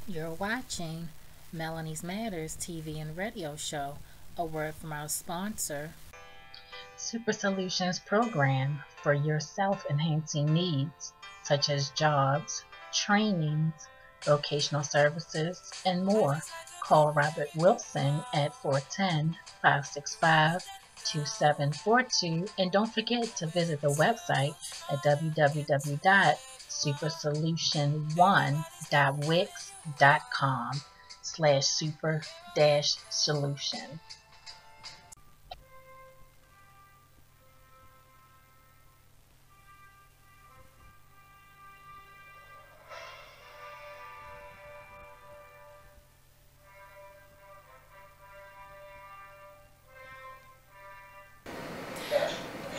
You're watching Melanie's Matters TV and radio show. A word from our sponsor, Super Solutions program for your self-enhancing needs, such as jobs, trainings, vocational services, and more. Call Robert Wilson at 410-565-2742, and don't forget to visit the website at www.supersolution1.wix.com/super-solution.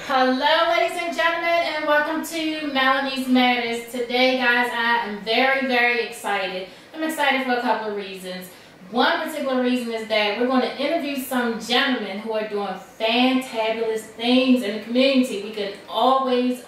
Hello, ladies and gentlemen, and welcome to Melanie's Matters. Today, guys, I am very, very excited. I'm excited for a couple of reasons. One particular reason is that we're going to interview some gentlemen who are doing fantabulous things in the community. We can always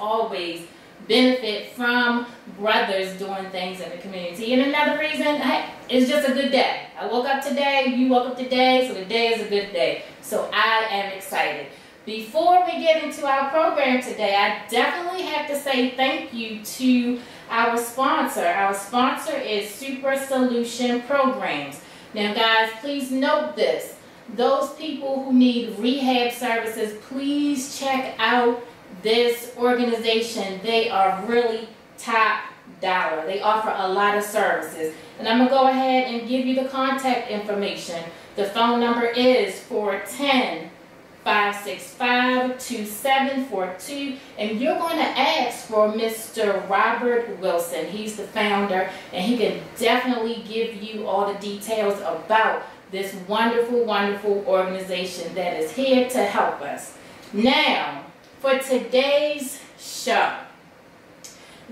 benefit from brothers doing things in the community. And another reason, hey, it's just a good day. I woke up today, you woke up today, so the day is a good day. So I am excited. Before we get into our program today, I definitely have to say thank you to our sponsor. Our sponsor is Super Solution Programs. Now, guys, please note this. Those people who need rehab services, please check out this organization. They are really top dollar. They offer a lot of services. And I'm going to go ahead and give you the contact information. The phone number is 410-565-2742, and you're going to ask for Mr. Robert Wilson. He's the founder, and he can definitely give you all the details about this wonderful, wonderful organization that is here to help us. Now, for today's show,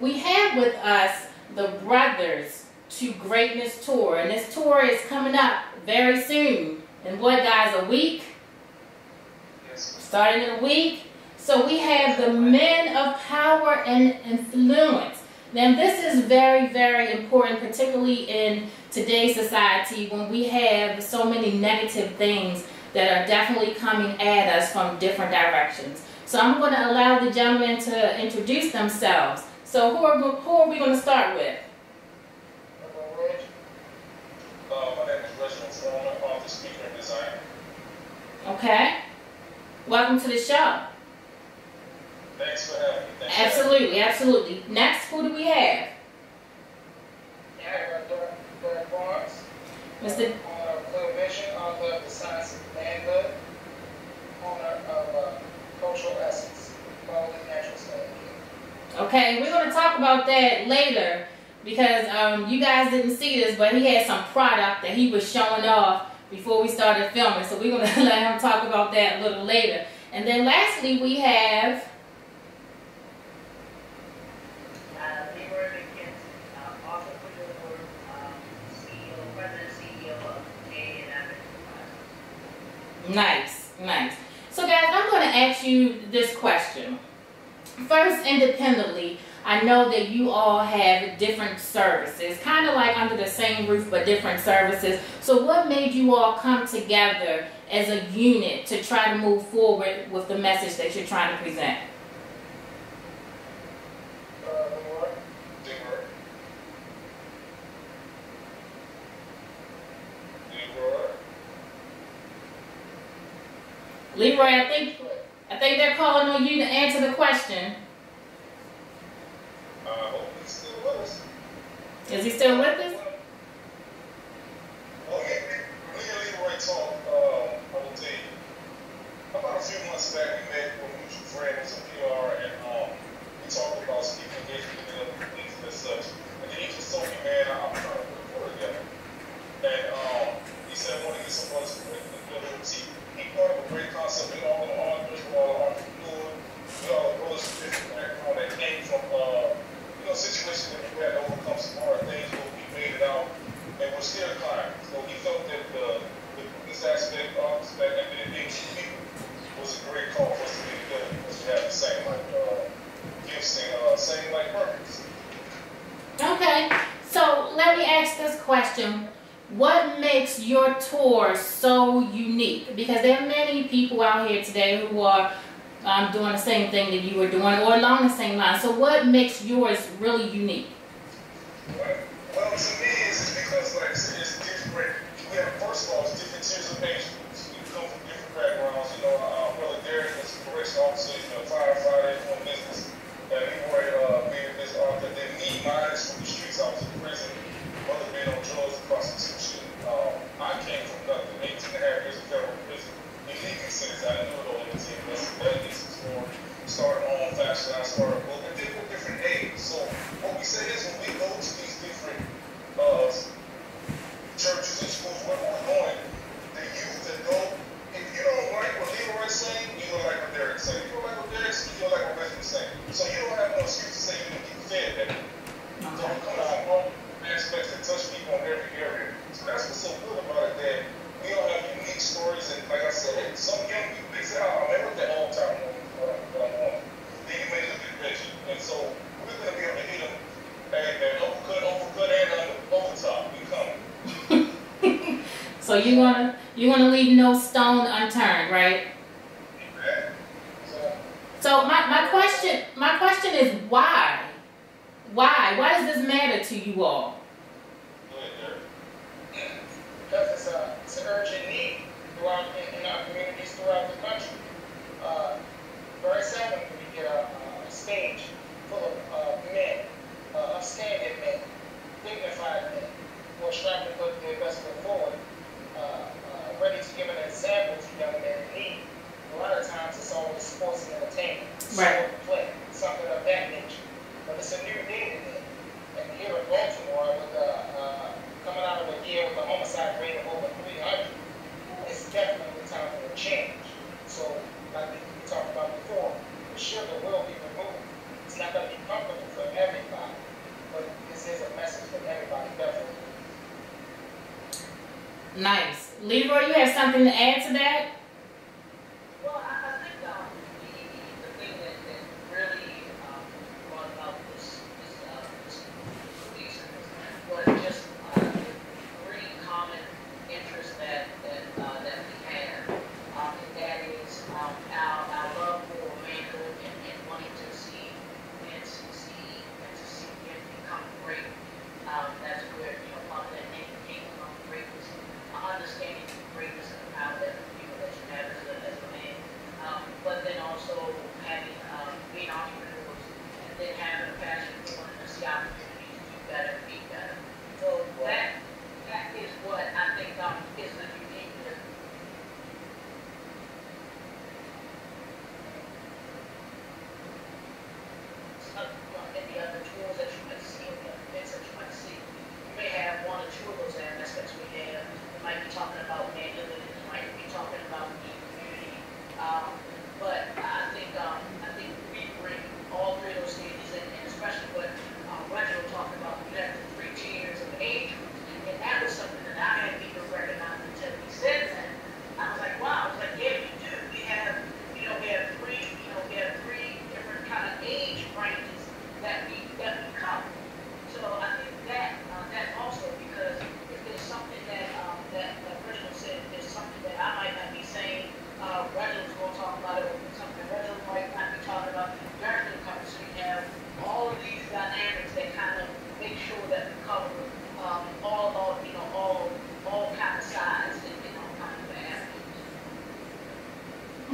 we have with us the Brothers to Greatness Tour, and this tour is coming up very soon. And what, guys, a week? Starting in a week. So we have the men of power and influence. Now this is very, very important, particularly in today's society when we have so many negative things that are definitely coming at us from different directions. So I'm going to allow the gentlemen to introduce themselves. So who are we going to start with? My name is Reginald Foreman. I'm the speaker and designer. Okay. Welcome to the show. Thanks for having me. Absolutely, absolutely. Next, who do we have? Derek Barnes. Mr. Owner of Club Vision, author of The Science of Manhood, owner of Cultural Essence, Quality Natural Skincare. Okay, we're going to talk about that later because you guys didn't see this, but he had some product that he was showing off before we started filming, so we're going to let him talk about that a little later. And then lastly, we have Nice, nice. So guys, I'm going to ask you this question. First, independently, I know that you all have different services, kind of like under the same roof, but different services. So what made you all come together as a unit to try to move forward with the message that you're trying to present? Leroy, I think they're calling on you to answer the question. He's still with us. Is he still with us? Well, me and Leroy talked, I will tell you, about a few months back we met with a mutual friend and some PR, and we talked about speaking engagement and other things and such. And then he just told me, man, I'm trying to put a tour together. And he said, I want to get some brothers to build a team. He thought of a great concept. We all the authors, we all the entrepreneurs, we all the brothers from different backgrounds that came from situations that we had to overcome some hard things, but we made it out, and we're still climbing. So he felt that this aspect and being people was a great call for us to be together because we have the same like gifts and same like purpose. Okay. So So let me ask this question. What makes your tour so unique? Because there are many people out here today who are doing the same thing that you were doing or along the same line. So what makes yours really unique? Well, to me, it's because, like I said, it's different. We have, first of all, it's different tiers of age groups. We come from different backgrounds. You know, our brother Derek was a correction officer, you know, firefighter, doing business. And he worked being a business author. Then me, mine is from the streets. I was in prison. Mother being on drugs and prostitution. I came from nothing. 18 and a half years of federal prison. Illegal sentence. I didn't do it all in the team. That's for started my own fashion. I started a book. And then with different ages. So what we say is when we go to these different churches and schools, where we're going, the youth that go, if you don't like what Leroy's saying, you don't like what Derek's saying. If you don't like what Derek's saying, you don't like what Benjamin's saying. So you don't have no excuse to say you didn't get fed that. So we're coming from all aspects that touch people in every area. So that's what's so good about it, that we all have unique stories. And like I said, some young people, they say, oh, man, what the hell time what I'm on. Then you may look at Reggie. And so we're going to be able to hit them and overcut, and over the top. We coming. So you're gonna leave no stone unturned, right? So my question is why? Why does this matter to you all? Because it's an urgent need throughout in our communities throughout the country. Very seldom do we get a stage full of men, upstanding men, dignified men, who are striving to put their best foot forward, ready to give an example to young men in need. A lot of times it's always sports and entertainment, right, sport, play, something of that nature. But it's a new day today. And here in Baltimore, with coming out of a year with a homicide rate of over 300, it's definitely time for a change. So, like we talked about before, the sugar will be removed. It's not going to be comfortable for everybody, but this is a message for everybody, definitely. Nice. Leroy, you have something to add to that? Well, I think the thing that really brought about this release was just three common interests that we have, and that is our love for manhood and wanting to see men succeed and to see men become great. That's where part of that name came from, greatness, understanding the greatness and the power that you have as a man. But then also having being entrepreneurs, and then having a passion for wanting to see opportunities to do better, be better. So that is what I think is the uniqueness. And the other tools that you might see, and the events that you might see, you may have one or two of those aspects we have. We might be talking about manhood, we might be talking about the community. But I think we bring all three of those stages in, and especially what Reginald talked about, we have the 3 tiers of age groups, and that was something that I hadn't even recognized until he said that. I was like, wow. I was like, yeah, we do. We have three different kind of age ranges that we cover. So I think that also, because if there's something that Reginald said, there's something that I might not be saying. Reginald's going to talk about it, or something that Reginald might not be talking about. Reginald comes, so you have all of these dynamics that kind of make sure that we cover all kind of sides and all kinds of aspects.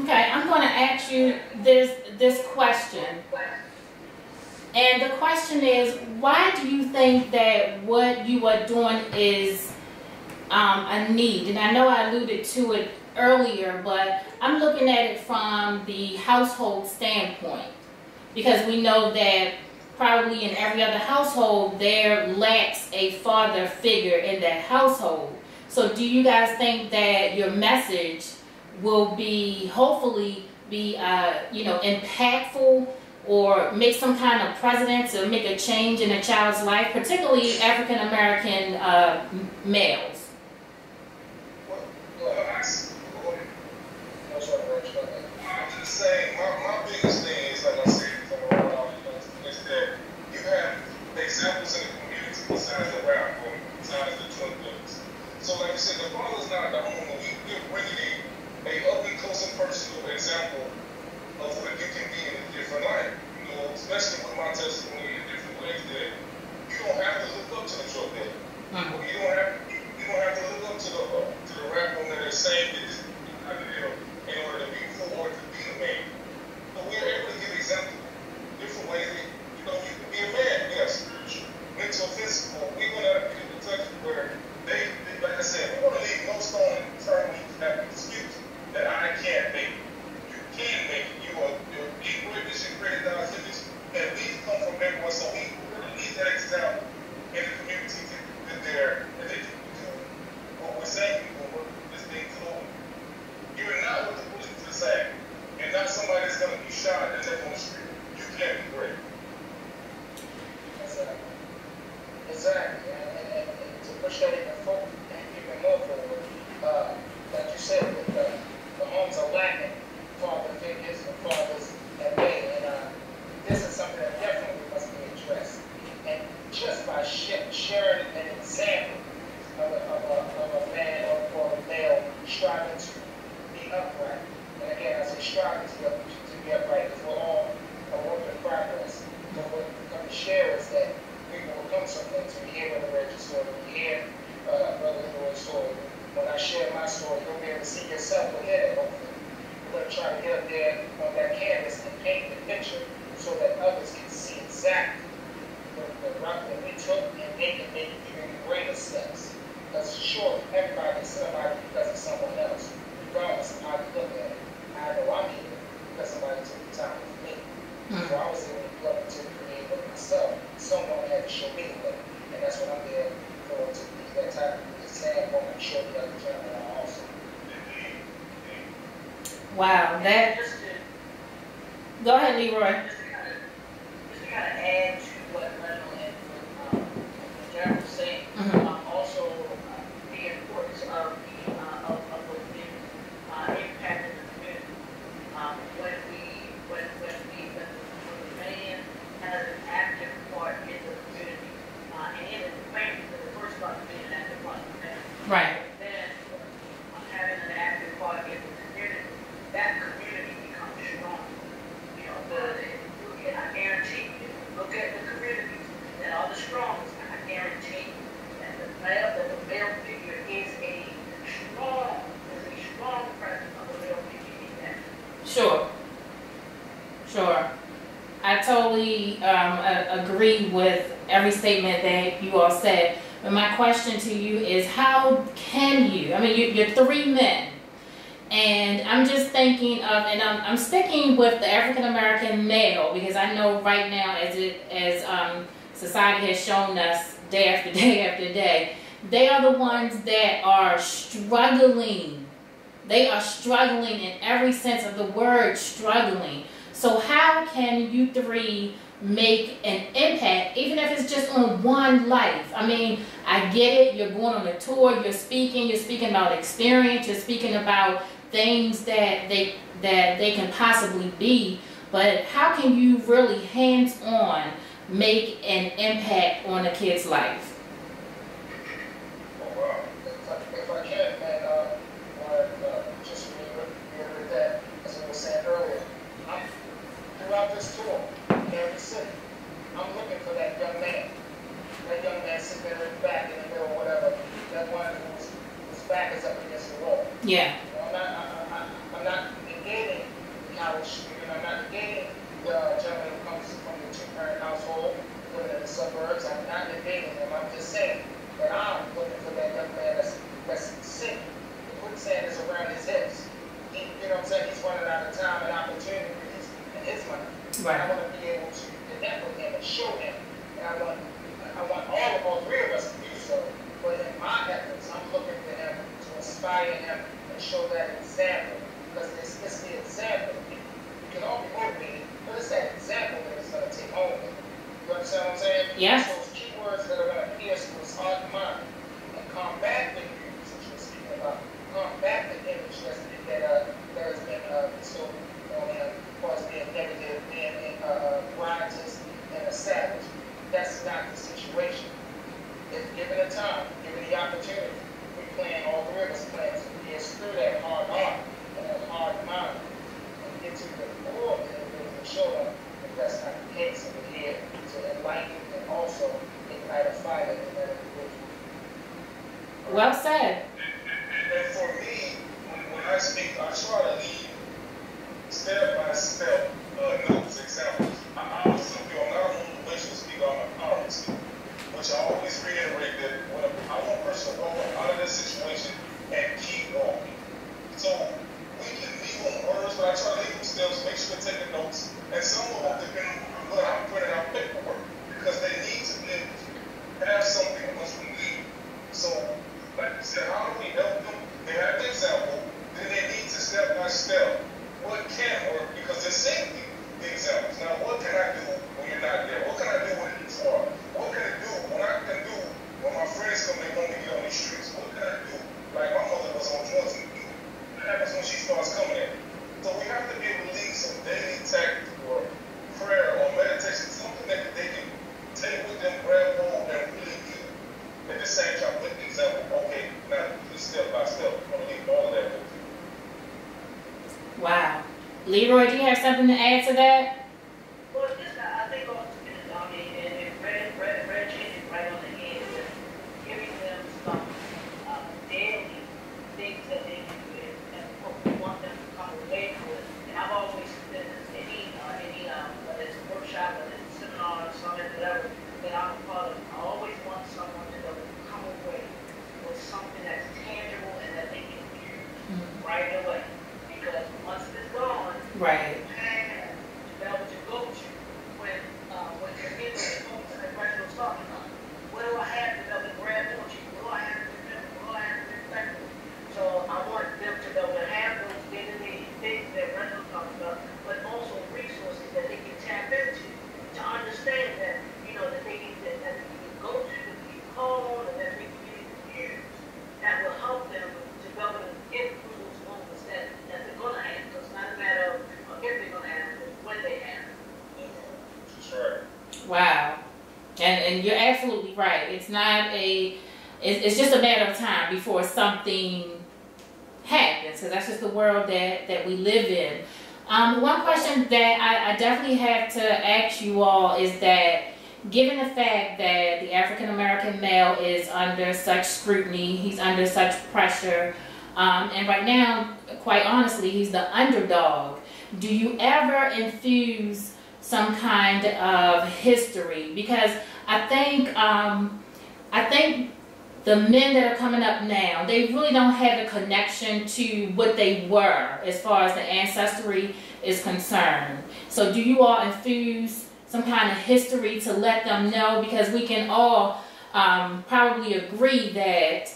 Okay, I'm going to ask you this question. And the question is, why do you think that what you are doing is a need? And I know I alluded to it earlier, but I'm looking at it from the household standpoint, because we know that probably in every other household there lacks a father figure in that household. So do you guys think that your message will hopefully be impactful, or make some kind of precedent to make a change in a child's life, particularly African American males? I'm just saying, my biggest thing is, like I said, is that you have examples in the community besides the I said, the father's not at the home, but we're bringing a up and close and personal example of what you can be in a different life. You know, especially with my testimony in different ways that you don't have to look up to the drug dealer. You don't have to look up to the rapper that is saying this in order to be cool or to be a man. But we're able to give examples, different ways that you know you can be a man, yes, mental, physical. We're gonna get in touch where they like I said, we're gonna leave no stone unturned when you have an excuse that I can't make it. You can make it. You're equal witness and created God's image, and these come from everyone. So we really need that example in the community that they can do what we're saying people this thing through. You're not what the bullets are saying, and not somebody that's gonna be shot and left on the street. You can be great. Exactly. And to push that even more forward, like you said, the homes are lacking father figures and fathers that way, and this is something that definitely must be addressed. And just by sharing an example of a man or a male striving to be upright, and again, I say striving to be upright because we're all a work in progress. But what we come to share is that people will come something to hear Brother Reggie's story, hear Brother Leroy's story. When I share my story, you'll be able to see yourself within it, hopefully. We're going to try to get up there on that canvas and paint the picture so that others can see exactly the route that we took and they can make even greater steps. Because sure, everybody is somebody because of someone else, regardless of how you look at it. I know I'm here because somebody took the time with me. So I was able to go up to the creator myself. Someone had to show me the way. And that's what I'm there for, to be that type of example and show the other gentlemen also. Wow, that. Go ahead, Leroy. Just to kind of add to what Lionel and Jared was saying, also the importance of the impact in the community. When the man has an active part in the community, and in the family, the first part of being an active part in the family. Right. Then having an active part in the community, that community becomes strong. You know, I guarantee, if you look at the communities that are the strongest, I guarantee that the male figure is a strong presence of the male figure in that. Sure. I totally agree with every statement that you all said. But my question to you is, how can you? I mean, you're three men, and I'm just thinking of, and I'm sticking with the African American male because I know right now, as society has shown us day after day after day, they are the ones that are struggling. They are struggling in every sense of the word, struggling. So how can you three make an impact, even if it's just on one life? I mean, I get it, you're going on a tour, you're speaking about experience, you're speaking about things that they can possibly be, but how can you really hands-on make an impact on a kid's life? Oh, wow. If I can, man, just reiterate that, as I was saying earlier, throughout this tour, in every city, I'm looking for that young man sitting there in the back, in the middle, whatever, that one whose back is up against the wall. Yeah. You know, I'm not negating the college student, I'm not negating the gentleman who comes from the two-parent household, living in the suburbs. I'm not negating him. I'm just saying that I'm looking for that young man that's sick. The quicksand is around his hips. You know what I'm saying? He's running out of time and opportunity in his mind. Right. I want to be able to connect with him and show him. And I want all three of us to do so. But in my efforts, I'm looking for him to inspire him and show that example. Because it's the example. We can all be motivated, but it's that example that is going to take home with it. You understand what I'm saying? Yes. It's those key words that are going to pierce his heart and mind and combat the views that you're speaking about. Combat the image that has been bestowed on him as being negative, being riotous, and established. That's not the situation. If given the time, given the opportunity, we plan all Well said. And for me, when I speak, I try to lead step-by-step notes, examples. I'm not a motivational speaker, I'm an empowerment speaker, which I always reiterate that when I want a person to walk out of this situation and keep walking. So we can leave them words, but I try to leave them steps, make sure they're taking notes, and some of them depend on what I'm putting out paperwork, because they need to be able to have something once we leave. So, like you said, how do we help them? They have the example, then they need to step by step what can work, because they're seeing the examples. Now, what can I do when you're not there? What can I do when it's hard? What can I do when my friends come, they want me to get on these streets? What can I do? Like my mother was on drugs, and what happens when she starts coming in? So we have to be able to lead some daily tactics or prayer or meditation, something that they can take with them, grab hold, and really do. At the same time, put the example, okay, now do this step by step. I'm going to leave all of that with you. Wow. Leroy, do you have something to add to that? Well, just, I think also, I mean, and Red hit it right on the head, just giving them some daily things that they can do and what we want them to come away with. And I've always been any whether it's a workshop, whether it's a seminar, summit, whatever, that I'm a part of, I always want someone to be able to come away with something that's tangible and that they can use right away. Because once it's gone, Right. you have to be able to go to when you're in those moments that Rachel was talking about. What do I have to be able to grab onto? What do I have to remember? What do I have to reflect on? So I want them to be able to have those day-to-day things that Rachel was talking about, but also resources that they can tap into to understand that, that they can go to, that they can call on, and that they can use. That will help them to be able to get through those moments that they're going to have. Because it's not a matter of if they're going to have it, but when they have it. That's right. Wow. And you're absolutely right. It's not it's just a matter of time before something happens, because that's just the world that we live in. One question that I definitely have to ask you all is that, given the fact that the African American male is under such scrutiny, he's under such pressure, and right now, quite honestly, he's the underdog. Do you ever infuse some kind of history? Because I think the men that are coming up now, they really don't have a connection to what they were as far as the ancestry is concerned. So do you all infuse some kind of history to let them know? Because we can all probably agree that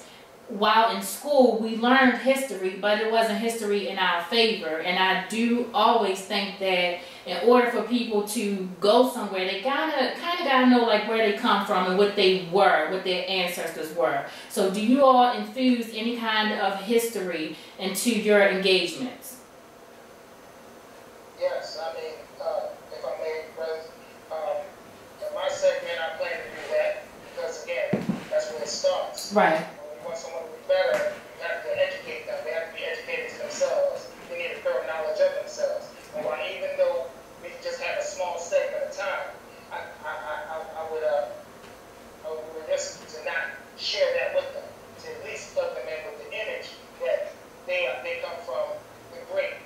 while in school we learned history, but it wasn't history in our favor. And I do always think that in order for people to go somewhere, they kind of gotta know like where they come from and what they were, what their ancestors were. So do you all infuse any kind of history into your engagements? Yes, I mean, if I may, President, in my segment, I plan to do that because, again, that's where it starts. Right. When you want someone to be better, you have to educate them. They have to be educated to themselves. They need a thorough knowledge of themselves. And while even though we just have a small segment of time, I would risk to not share that with them, to at least plug them in with the image that they come from the great,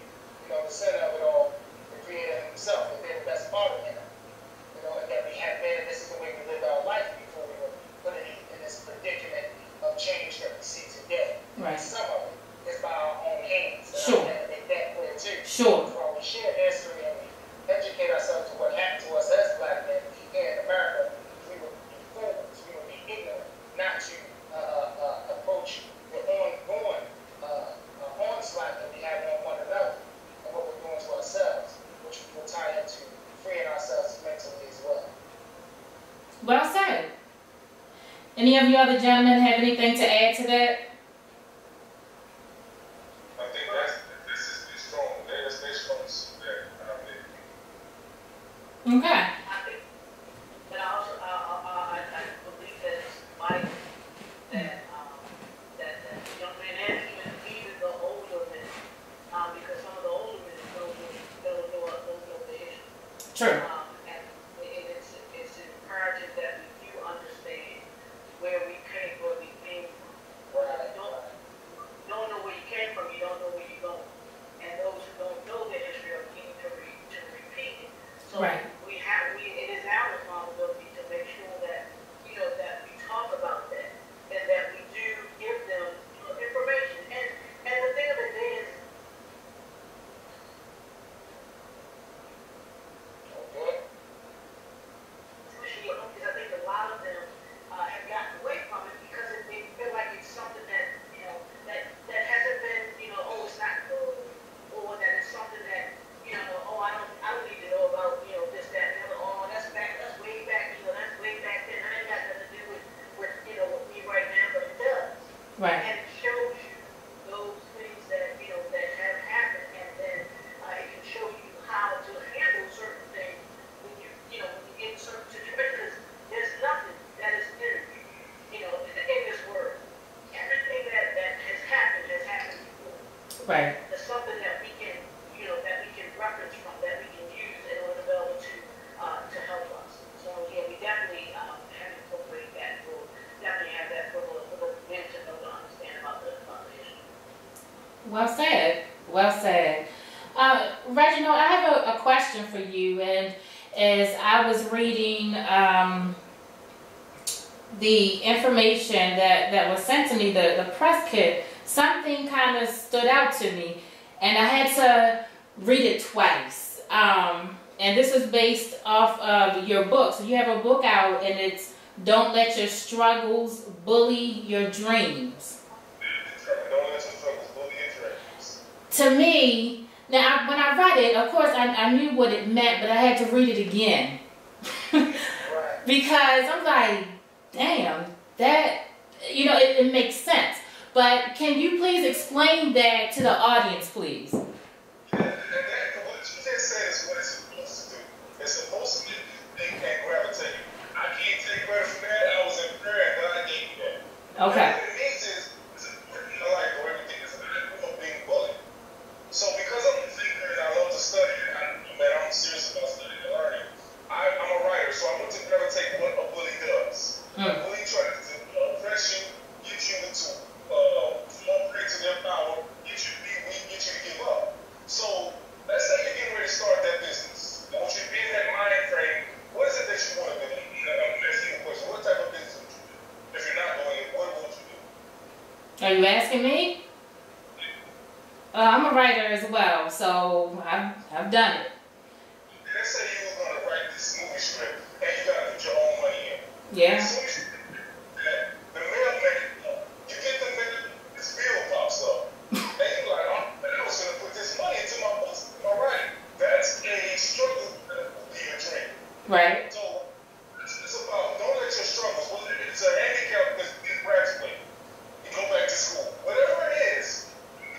the center of it all, the creator himself, that they're the best part of him. And that we have been, and this is the way we lived our life before we were put in this predicament of change that we see today. Right. And some of it is by our own hands. And Sure. I want to make that clear too. Sure. While we share history and we educate ourselves to what happened to us as black men here in America, we would be fools, we would be ignorant not to approach the ongoing onslaught that we have on one another and what we're doing to ourselves, which will tie into freeing ourselves mentally as well. Well said. Any of you other gentlemen have anything to add to that? I think this is strong. Stay strong. Okay. I think, but I also I believe that it's vital that the young men and even the older men, because some of the older men don't know the issue. True. And it's imperative that we do understand where we came from, Right. And it shows you those things that, that have happened, and then it can show you how to handle certain things when when you get in certain situations. There's nothing that is new, in this world. Everything that has happened before. Right. It's something that we can, that we can reference from, that we can use in order to be able to help us. So yeah, we definitely have incorporated that. We'll definitely have that for the men to know to understand about the issue. Well said. Well said. Reginald, I have a question for you, and as I was reading the information that was sent to me, the press kit, something kind of stood out to me, and I had to read it twice. And this is based off of your book. So you have a book out, and it's "Don't Let Your Struggles Bully Your Dreams." Don't let your struggles bully your dreams. To me, now when I read it, of course I knew what it meant, but I had to read it again. Because I'm like, damn, that, it makes sense. But can you please explain that to the audience, please? Yeah, and what you just said is what it's supposed to do. It's supposed to make you think and gravitate. I can't take credit for that. I was in prayer and God gave me that. Okay. And what it means is, it's important in life or everything is I grew up being bullied. So because I'm a thinker and I love to study, I'm serious about studying and learning. I'm a writer, so I want to gravitate what a bully does. A bully tries to oppress you, get you to fall prey to their power, get you to be weak, get you to give up. So let's say you're getting ready to start that business. I want you to be in that mind frame. What is it that you want to do? I'm asking you a question. What type of business would you do? If you're not doing it, what would you do? Are you asking me? I'm a writer as well, so I've done it. Let's say you were going to write this movie script and you got to put your own money in. Yeah. As soon as you do that, the mailman, you get the mail, this bill pops up. And you're like, oh, man, I was going to put this money into my books. All right. That's a struggle to your dream. Right. So it's about don't let your struggles, whether it's a handicap because you graduate, you go back to school, whatever it is.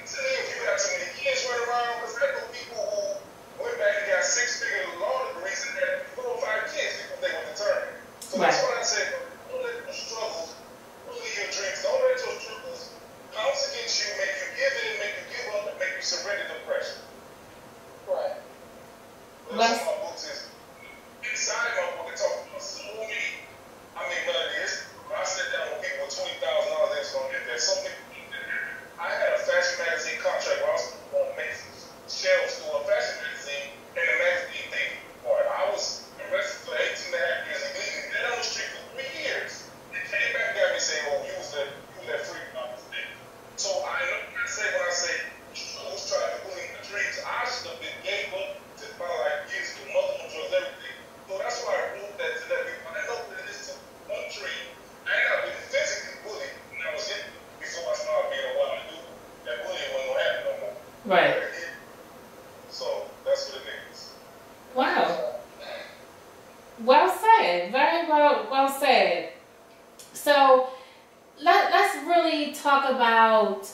To me, if you got too many kids running around, because I know people who went back and got 6-figure law degrees and had 4 or 5 kids because they were determined. So Right. that's why I say, don't let your struggles bully your dreams. Don't let your struggles pounce against you, make you give in, make you give up, and make you surrender to pressure. Right. That's what my books is. Inside my book, it talks about so many. I mean, I sit down with people with $20,000 that's going to get there. So many people that I had a fashion magazine contract where I was going to make shelves to a fashion magazine, and the magazine paid for it. I was arrested for 18 and a half years illegally, dead on the street for 3 years. They came back and got me saying, oh, you was that free promise thing. So I know what I say when I say, I was trying to bully my dreams. I should have been gave up to my life years ago, multiple drugs, everything. So that's why I wrote that to let people. I know what it is to one dream. I ain't got been physically bullied when I was in before I started being a wild dude. That bullying wasn't gonna happen no more. Right. So that's what it means. Wow. Well said. Very well said. So let's really talk about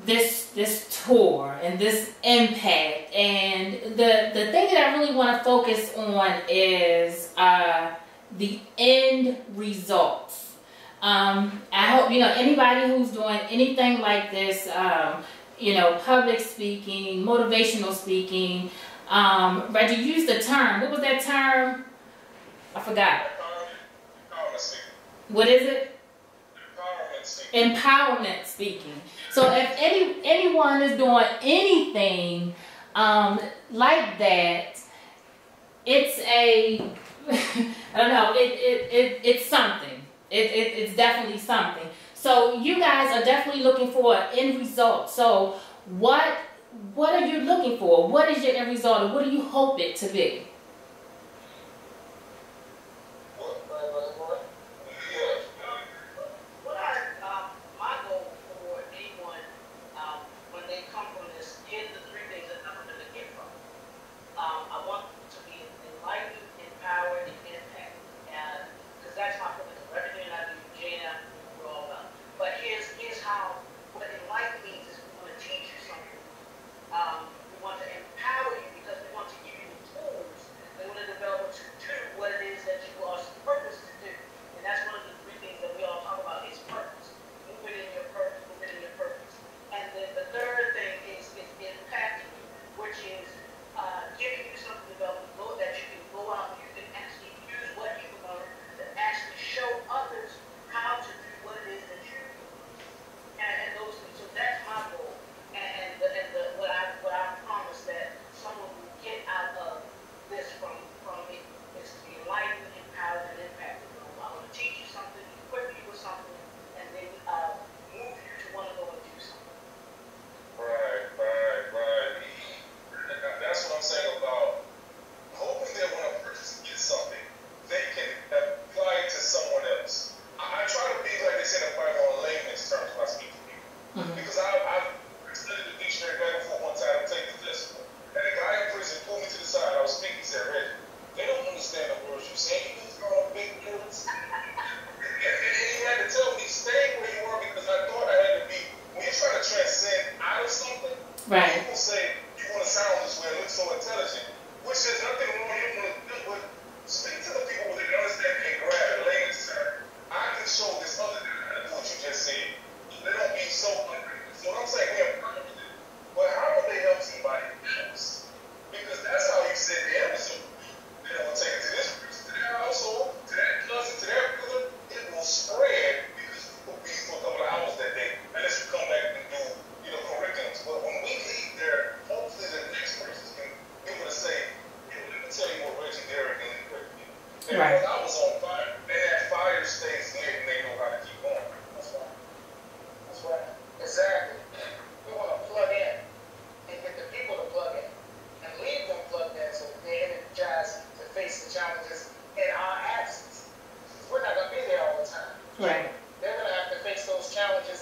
this tour and this impact, and the thing that I really want to focus on is the end results. I hope anybody who's doing anything like this, public speaking, motivational speaking. Reggie used the term. What was that term? I forgot. Empowerment speaking. What is it? Empowerment speaking. Empowerment speaking. So if anyone is doing anything like that, it's a I don't know. It's something. It's definitely something. So you guys are definitely looking for an end result. So what are you looking for? What is your end result, or what do you hope it to be? My goal for anyone when they come from this, here's the 3 things that I'm going to get from. I want to be enlightened, empowered, and impacted, because that's my focus. Everything I do, Jana, we're all about. But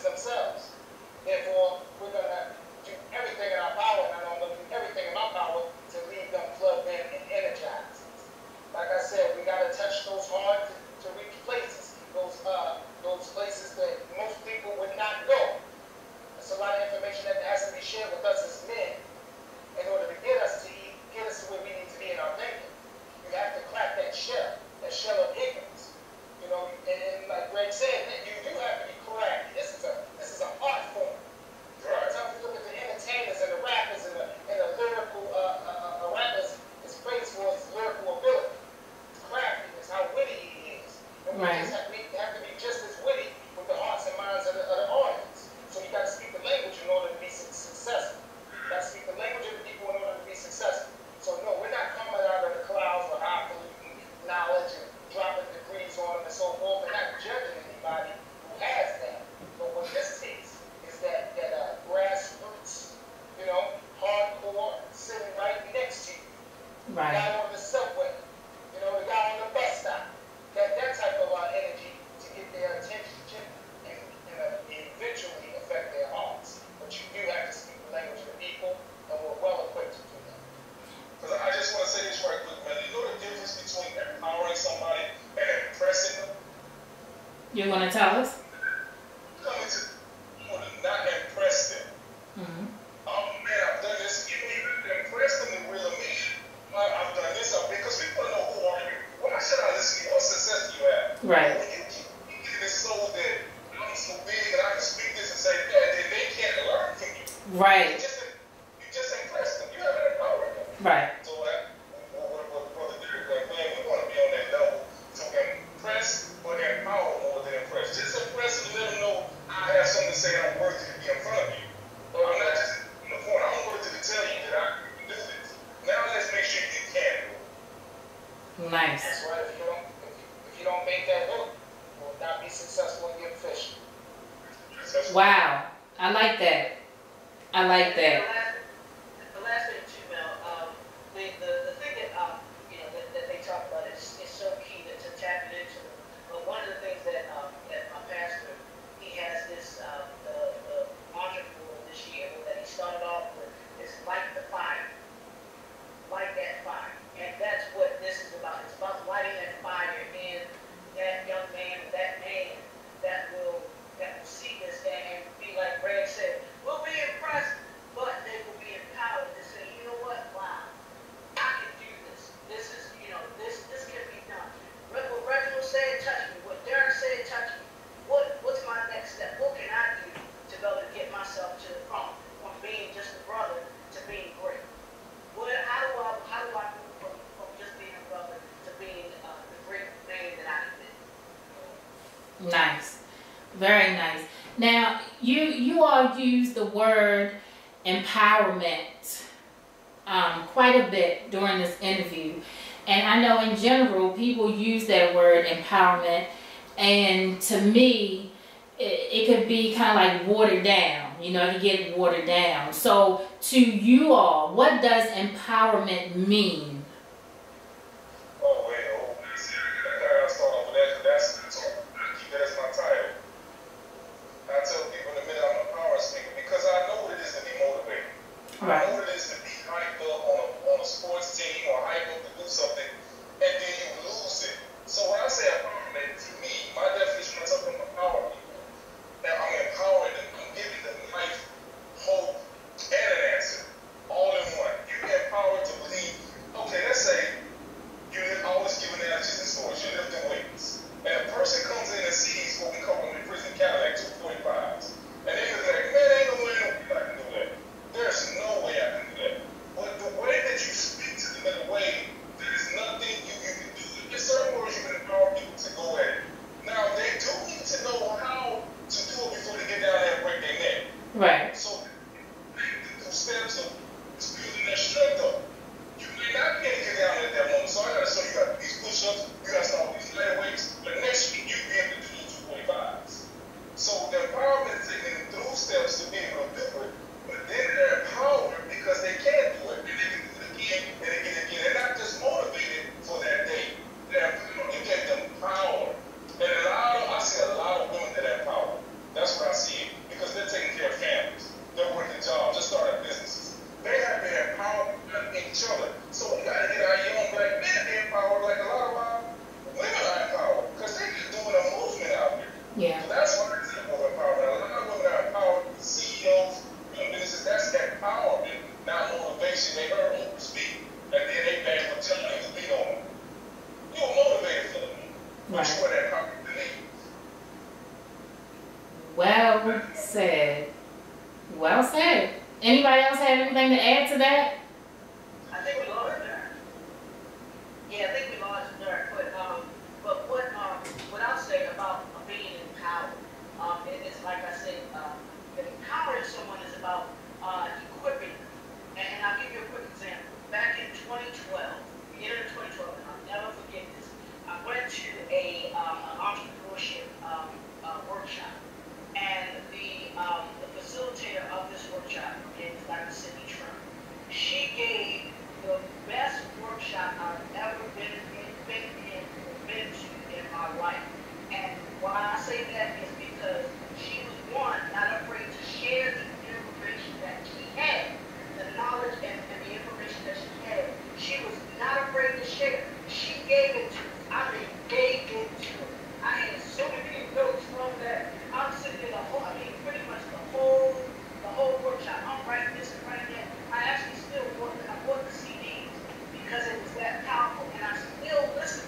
business themselves. Therefore, we're going to do everything in our power, and I'm going to do everything in my power to leave them plugged in and energized. Like I said, we got to touch those hard to reach places, those places that most people would not go. There's a lot of information that has to be shared with us as men in order to get us to where we need to be in our thinking. You have to crack that shell of ignorance. You know, and like Greg said, you do have to be correct. This is an art form. Right. Sometimes you look at the entertainers and the rappers and the lyrical rappers is praised for his lyrical ability, his craftiness, how witty he is. And we Right. just have to be just as witty with the hearts and minds of the audience. So you got to speak the language in order to be successful. You got to speak the language of the people in order to be successful. So no, we're not coming out of the clouds with highfalutin knowledge and dropping degrees on them and so forth. We're not judging anybody who has that. But what this is that grassroots, you know, hardcore, sitting right next to you. Right. The guy on the subway, you know, the guy on the bus stop. That type of energy to get their attention and eventually affect their hearts. But you do have to speak the language of the people, and we're well equipped to do that. Because I just want to say this right quick, man. You know the difference between empowering somebody and impressing them? You want to tell us? Coming to not impress them. Mm-hmm. Oh man, I've done this. You need to impress them to really mean I've done this because people know who are you. Why should I listen to you? What success do you have? Right. When you get this soul that I'm so big and I can speak this and say that, then they can't learn from you. Right. You just impress them. You haven't empowered them. Right. So what Brother Derek was saying, we want to be on that level. So impress but empower more than impress. Just impress them and let them know I have something to say I'm worthy to be in front of you. I'm not just in the corner. I'm worthy to tell you that I can do this. Now let's make sure you can do it. Nice. That's right. If you don't make that hook, you will not be successful in getting fish. Wow. I like that. I like that. The last thing too, Mel, the thing that you know that they talk about is so key to tap it into. But one of the things that my pastor, he has this the mantra for this year that he started off with is light the fire, light that fire, and that's what this is about. It's about lighting that fire in that young man, that man that will see this and be like Greg said, we'll be impressed, but they will be empowered to say, you know what, wow, I can do this. This is, you know, this can be done. What Reginald said, touch me. What Derek said, touch me. What's my next step? What can I do to be able to get myself from being just a brother to being great? How do I move from just being a brother to being the great man that I can be? Nice. Very nice. Now, you all use the word empowerment quite a bit during this interview. And I know in general, people use that word empowerment. And to me, it could be kind of like watered down. You know, it could get watered down. So to you all, what does empowerment mean? Oh, wait, I gotta start off with that because I keep that as my title. I tell people in a minute I'm a power speaker because I know what it is to be motivated. Right. I know what it is to be hyped up on a sports team or hyped up to do something and then you lose it. So when I say empowerment, to me, my definition when I talk about empower people, now I'm empowering them, I'm giving them life, hope, and an answer, all in one. You're empowered to believe, okay, let's say you're always giving analogies and stories, you're lifting weights. And a person comes in and sees what we call in the prison Cadillac 245s. And they're like, man, ain't no way I can do that. There's no way I can do that. But the way that you speak to them in a way, there's nothing you can do. There's certain words you can empower people to go at it. Now, they do need to know how to do it before they get down there and break their neck. Right. So, the steps of building that strength up. You may not be able to get down there at that moment. So I gotta show you got these push-ups, you gotta start with these leg weights, but next week you'll be able to do the 245s. So the empowerment is taking them through steps to be able to do it, but then they're empowered because they can do it, and they can do it again and again and again. They're not just motivated for that day. You gave them power. And I see a lot of women that have power. That's what I see. Well said. Well said. Anybody else have anything to add to that? I think we lost there. Yeah, I think we lost there. But what I'll say about being empowered, it's like I said, empowering someone is about equipping them. And I'll give you a quick example. Back in 2012, beginning of 2012, and I'll never forget this, I went to an entrepreneurship workshop. And the facilitator of this workshop is Dr. Cindy Trump. She gave the best workshop I've ever been to in my life. And why I say that is because she was, one, not afraid to share the information that she had, the knowledge and the information that she had. She was not afraid to share. She gave it to us. I mean, gave it to us. I had so many notes from that. I'm sitting there pretty much the whole workshop. I'm writing this and writing that. I actually still bought the CDs because it was that powerful, and I still listen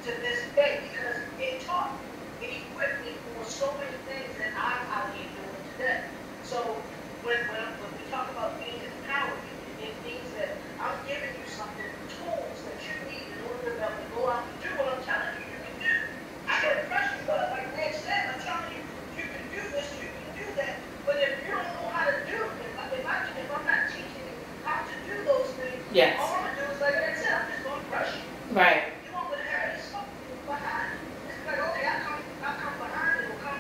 to this day because it taught me, it equipped me for so many things that I'm out here doing today. So when we talk about being empowered, it means that I'm giving you something, tools that you need in order to be able to go out and do what I'm telling you can do. I got a question, but like Ned said, I'm telling you, you can do this, you can do that. But if you don't know how to do it, if I'm not teaching you how to do those things, Yes. all I'm gonna do is, like I said, I'm just gonna rush you. Right. You want to have something behind it. It's like, okay, I come behind it, or come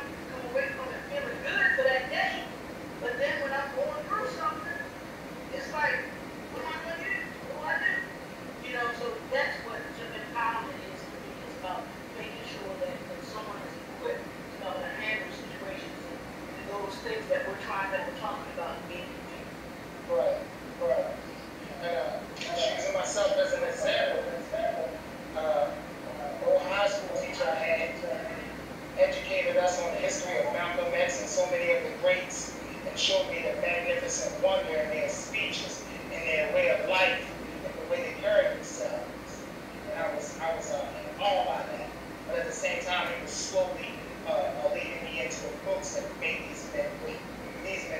away from it feeling good for that day. But then when I'm going through something, it's like, what am I gonna do? What do I do? You know, so that's what empowerment is to me. It's about making sure that someone is equipped to be able to handle situations and those things that we're talking about being confused. Right. And using myself as an example, old high school teacher I had educated us on the history of Malcolm X and so many of the greats, and showed me the magnificent wonder in their speeches and their way of life and the way they carried themselves. And I was in awe by that. But at the same time, he was slowly leading me into the books that made these men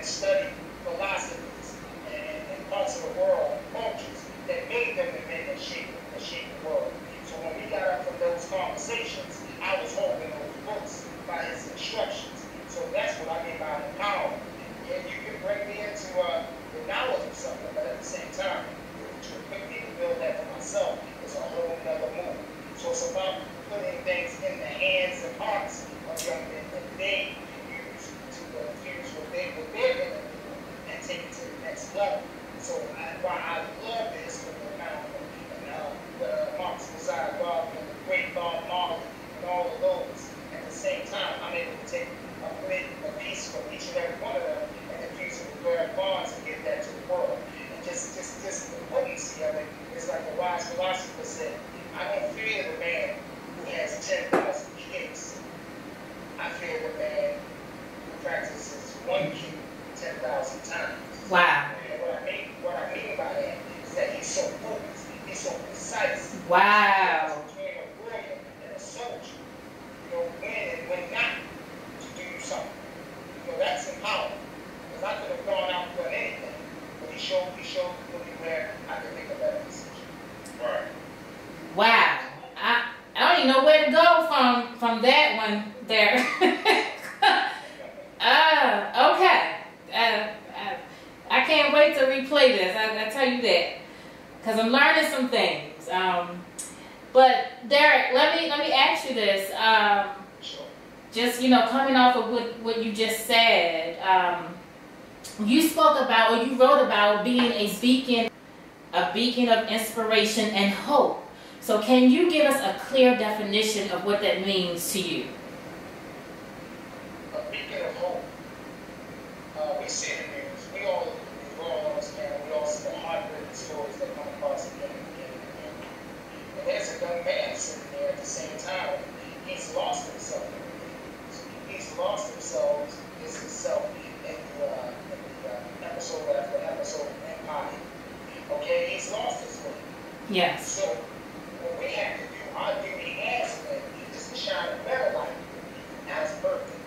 study philosophies and parts of the world, cultures that made them the men that shaped the world. So when we got up from those conversations, I was holding those books by his instructions. So that's what I mean by empowerment. Yeah, you can bring me into the knowledge of something, but at the same time, to equip me to build that for myself is a whole nother move. So it's about putting things in the hands and hearts of young men that they use to use what they're going to do and take it to the next level. So while I love the history of empowerment and Harris-Barber and the great Bob Marley and all of those, at the same time, I'm able to take a piece from each and every one of them and infuse it with Barry Bonds and give that to the world. And just the potency of it is like the wise philosopher said, I don't fear the man who has 10,000 kicks. I fear the man who practices one kick 10,000 times. Wow. And what I mean by that is that he's so focused, he's so precise. Wow. Between a warrior and a soldier, you know, when and when not to do something. You know, that's empowerment. Because I could have gone out and done anything, but he showed me where I could make a better decision. Right. Wow. I don't even know where to go from that one there. Okay. I can't wait to replay this. I tell you that, because I'm learning some things. But Derek, let me ask you this. Sure. Just coming off of what you just said, you spoke about, or you wrote about, being a beacon of inspiration and hope. So can you give us a clear definition of what that means to you? A beacon of hope. We see the news. We all understand. We all see the heartbreaking stories that come across again and again and again. And there's a young man sitting there at the same time. He's lost himself in the news. He's lost himself in the episode after episode of Empire. Okay, he's lost his way. Yes. So what we have to do, our duty as men, is to shine a better light. Not as perfect,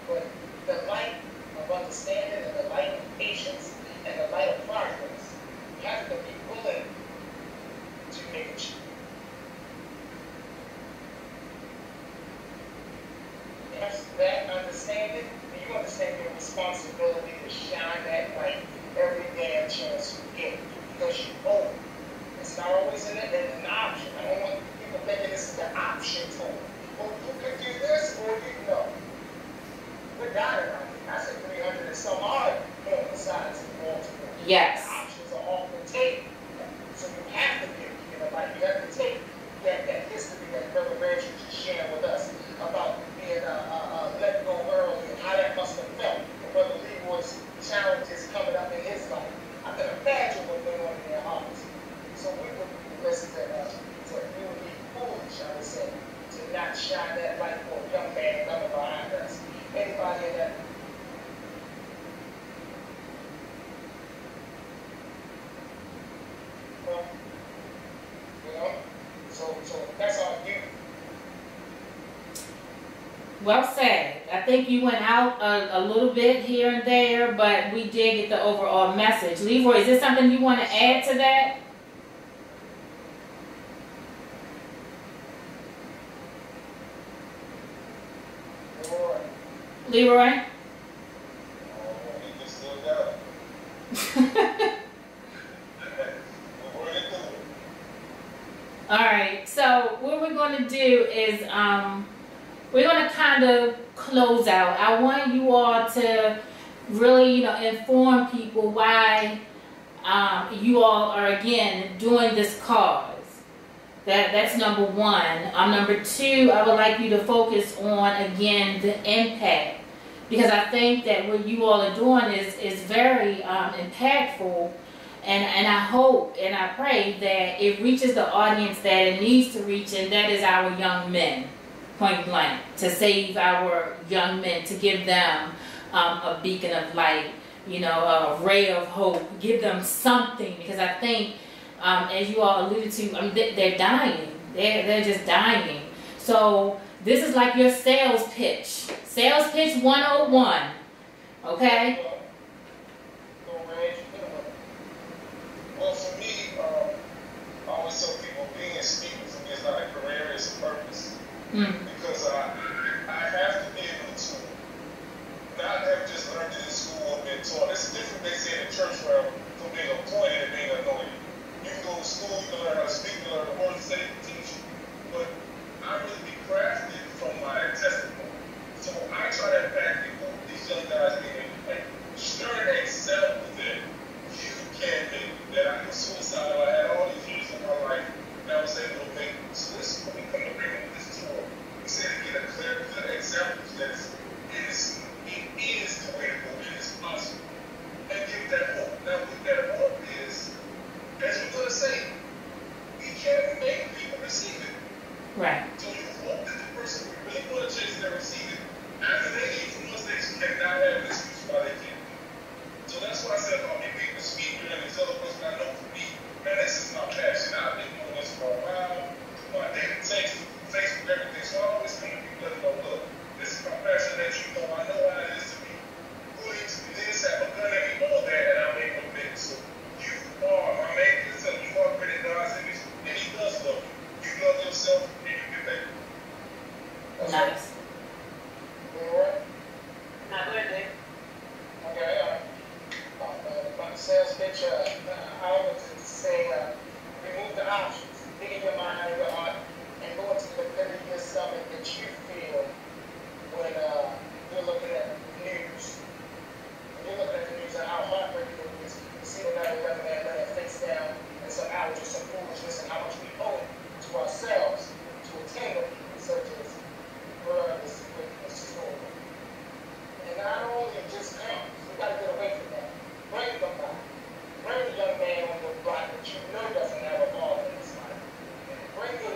but the light understanding and the light of patience and the light of progress. You have to be willing to make a change. Yes, that understanding, and you understand your responsibility to shine that light every damn chance you get, because you own it. It's not always an option. I don't want people thinking this is the option tool. Well, you could do this, or you know. We're dying around here. I said 300 and some odd homicides in Baltimore. Yes. The options are off the table. So you have to be a light. You have to take that history that Brother Reggie just shared with us about being let go early and how that must have felt. And Brother Leroy's challenges coming up in his life. I can imagine what went on in their hearts. So we would be remiss we would be foolish, I would say, to not shine that light for a young man coming behind us. Anybody in that? Well, you know, so that's our youth. Well said. I think you went out a little bit here and there, but we did get the overall message. Leroy, is there something you want to add to that? Leroy? All right, so what we're going to do is we're going to kind of close out. I want you all to really, inform people why you all are, again, doing this cause. That's number one. Number two, I would like you to focus on, again, the impact. Because I think that what you all are doing is very impactful. And I hope and I pray that it reaches the audience that it needs to reach, and that is our young men, point blank, to save our young men, to give them a beacon of light, a ray of hope, give them something. Because I think, as you all alluded to, they're dying. They're just dying. So this is like your sales pitch. Sales pitch 101. Okay? Well, for me, I always tell people being a speaker for me is not a career, it's a purpose. Because I have to be able to not have just learned it in school or been taught. It's different, they say in the church realm, from being appointed and being anointed. You can go to school, you can learn how to speak, you can learn the words, say, teach. But I really be crafted from my testimony. So I try to impact people, these young guys, being stir an example that you can make. That I was suicidal, I had all these years of my life, and I was able to make it. So this is what we come to bring with this tour. We say to get a clear example that it is doable, it is possible, and give that hope. Now, what that hope is, as we're going to say, we can't make people receive it. Right. So you hope that the person who really want to change and receive it, after they leave from us, they cannot have an excuse why they can't. So that's why I said about me being a speaker and this other person. I know for me, man, this is my passion. I've been doing this for a while. My daily text, Facebook, everything. So I always come to people and go, look, this is my passion that you know. I know how it is to be willing to do this, have a gun, and all that, and I'm able to make it. So you are, my man, you are great in God's image, and He does love you. You love yourself, and you can make it. Nice. All right? Not good, Dave. Okay, my sales pitch, I would say, remove the options. Think in your mind, out of your heart, and go into the previous summit that you feel when you're looking at the news. When you're looking at the news and how heartbreaking it is to see another young man laying face down and some outrage, some foolishness, and how much we owe to ourselves to attend to people such as brothers with this story. And not only just comes, we got to get away from that. Bring them back. Bring the young man on the block that you know doesn't have a ball in his life. Bring the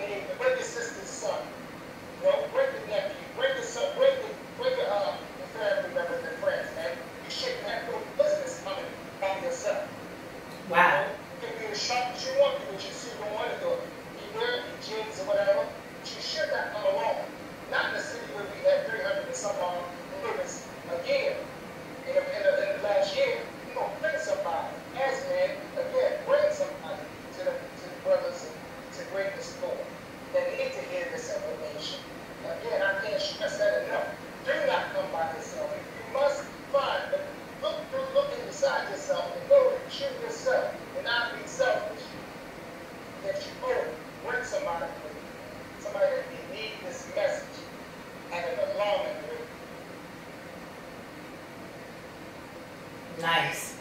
Nice.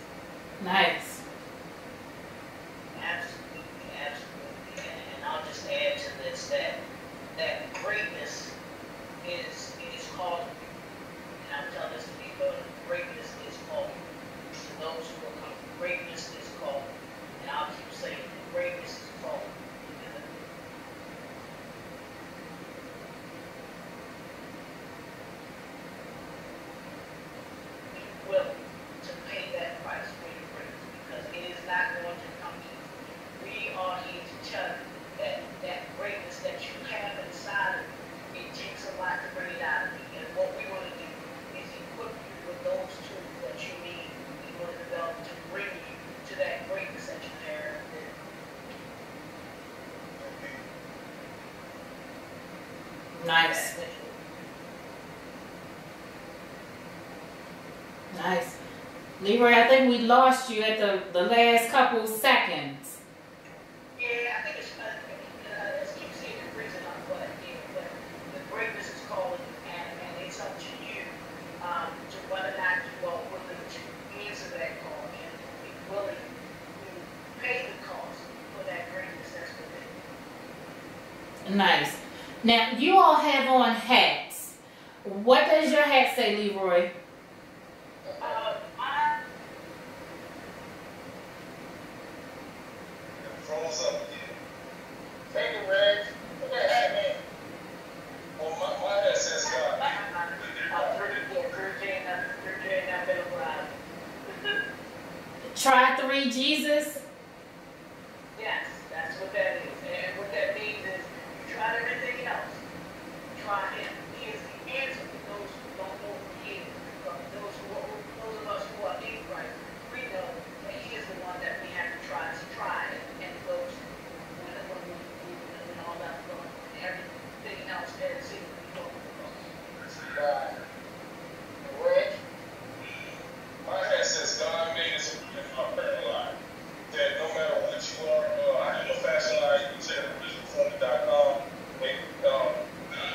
Nice. Absolutely, absolutely. And I'll just add to this that greatness is calling you. And I'm telling this to people, greatness is calling you. To those who will come, greatness is calling you. And I'll keep saying that greatness is calling you. Willing to pay that price for your greatness because it is not going to come easy. We are here to tell you that greatness that you have inside of you, it takes a lot to bring it out of you. And what we want to do is equip you with those tools that you need in order to develop to bring you to that greatness that you have within. Nice. Nice. Leroy, I think we lost you at the last couple seconds. Yeah, I think it's keep seeing the reason on what but the greatness is calling you, and it's up to you to whether or not you are willing to answer that call and be willing to pay the cost for that greatness that's within you. Nice. Now, you all have on hats. What does your hat say, Leroy? Froze up again. Thank you, Reg. What that hat mean? Well, my head says God. Try 3 Jesus. Yes, that's what that is. And what that means is you tried everything else. Try him. He is the answer to those who don't know who he is. Those of us who are in Christ, we know that he is the one that we have to try and go to when all that's going and everything else that seems to be going Right. Reg? My head says God made us in my parent line. That no matter what you are, I have a fashion line. You can check it at originalforming.com. God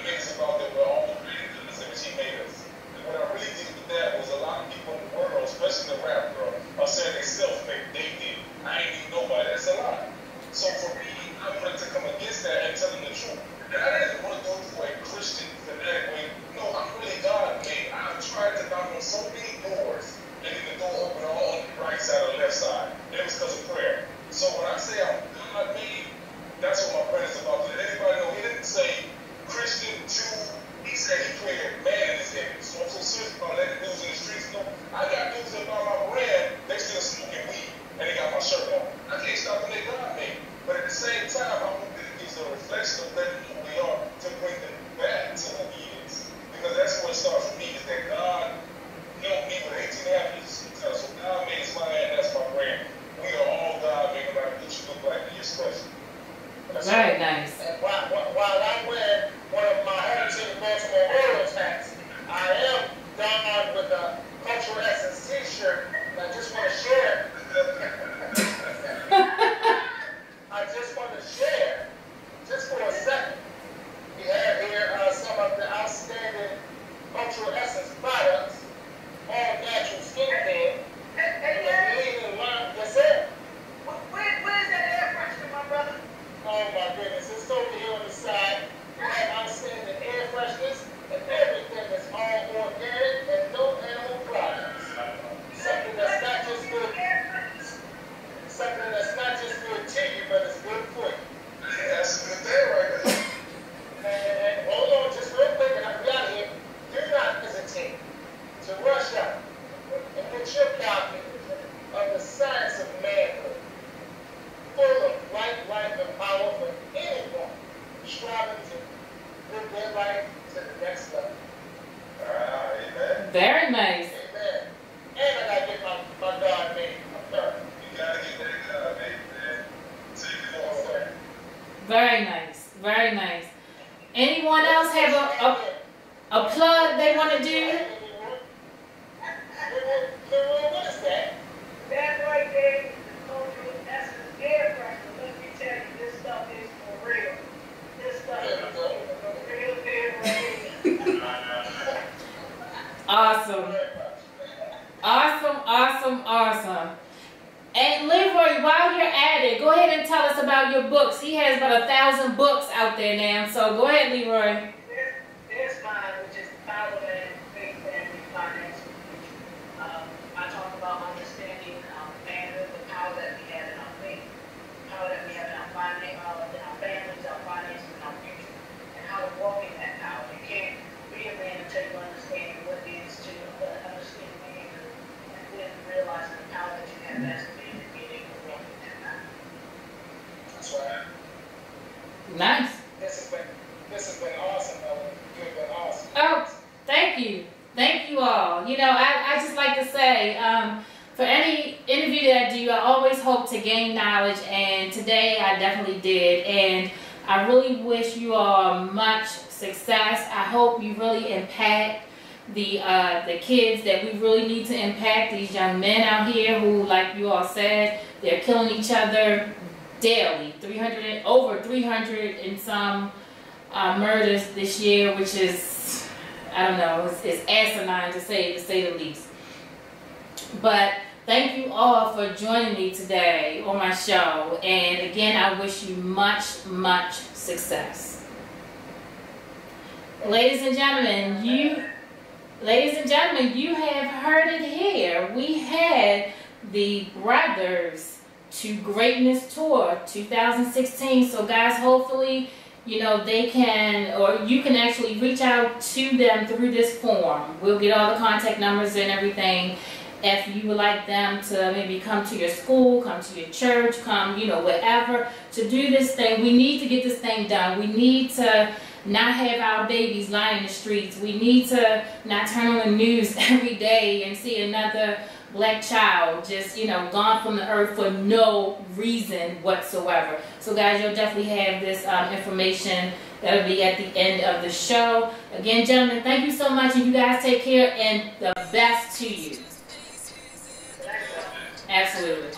made us about that we're all created in the image he made us. And what I really did with that was a lot of people in the world, especially the rap girl, are saying they self-made. They did. I ain't even nobody. That's a lie. So for me, I wanted to come against that and tell them the truth. And I didn't want to go for a Christian fanatic way. No, I'm really God made. I've tried to knock on so many doors, and then the door opened all on the right side or the left side. And it was because of prayer. So when I say I'm God made, that's what my friend is about. Let anybody know he didn't say Christian, Jew. He said he created man in his image. So I'm so serious about letting dudes in the streets know. I got dudes that buy my brand, they still smoking weed, and they got my shirt on. I can't stop them, they God made. But at the same time, I want them to use the reflection of letting who we are to bring them back to who he is. Because that's where it starts for me, is that God knew me with 18 and a half years. So God made is my hand, that's my brand. We are all God made, no matter what you look like in your expression. Very nice. And while I'm wearing one of my Homicide Baltimore Orioles hats, I am donned with a Cultural Essence t-shirt. And I just want to share. I just want to share, just for a second. We have here some of the outstanding Cultural Essence products, all natural skincare. Yes, sir. Where's that air freshener, my brother? Oh my goodness, it's over here on the side. We have outstanding air freshness and everything that's all organic and no animal products. Something that's not just good. Something that's not just good to you, but it's good for you. That's a good thing right there. And hold on, just real quick, and I'll be out of here. Do not hesitate to rush out and get your copy of The Science of Manhood, full of life, and power for anyone striving to live their life to the next level. Amen. Very nice. Amen. And I gotta get my God made a third. You gotta get that God made, man. Take it all away. Very nice. Very nice. Anyone else have a plug they want to do? What is that? That right there is the Cultural Essence air freshener. Let me tell you, this stuff is for real. This stuff is for real. Awesome. Awesome, awesome, awesome. And Leroy, while you're at it, go ahead and tell us about your books. He has about 1,000 books out there now, so go ahead, Leroy. There's mine, which is Power of Faith, Family, Finance. I talk about understanding the power that we have in our faith, the power that we have in our finance, in our families, our finances, and our future, and how to walk in that power. You can't be a man until you understand what it is to understand behavior, and then realizing the power that you have as a man and being able to walk in that power. That's right. Nice. This has been awesome, Melanie. You've been awesome. Oh, thank you. Thank you all. You know, I just like to say, for any interview that I do, I always hope to gain knowledge, and today I definitely did. And I really wish you all much success. I hope you really impact the kids that we really need to impact, these young men out here who, like you all said, they're killing each other daily. Over 300 and some murders this year, which is, I don't know, it's asinine to say the least. But thank you all for joining me today on my show. And again, I wish you much, much success. Ladies and gentlemen, you have heard it here. We had the Brothers to Greatness Tour 2016. So guys, hopefully, you know, they can, or you can actually reach out to them through this form. We'll get all the contact numbers and everything. If you would like them to maybe come to your school, come to your church, come, you know, wherever, to do this thing. We need to get this thing done. We need to not have our babies lying in the streets. We need to not turn on the news every day and see another black child just, you know, gone from the earth for no reason whatsoever. So guys, you'll definitely have this information that'll be at the end of the show. Again, gentlemen, thank you so much, and you guys take care, and the best to you. Absolutely.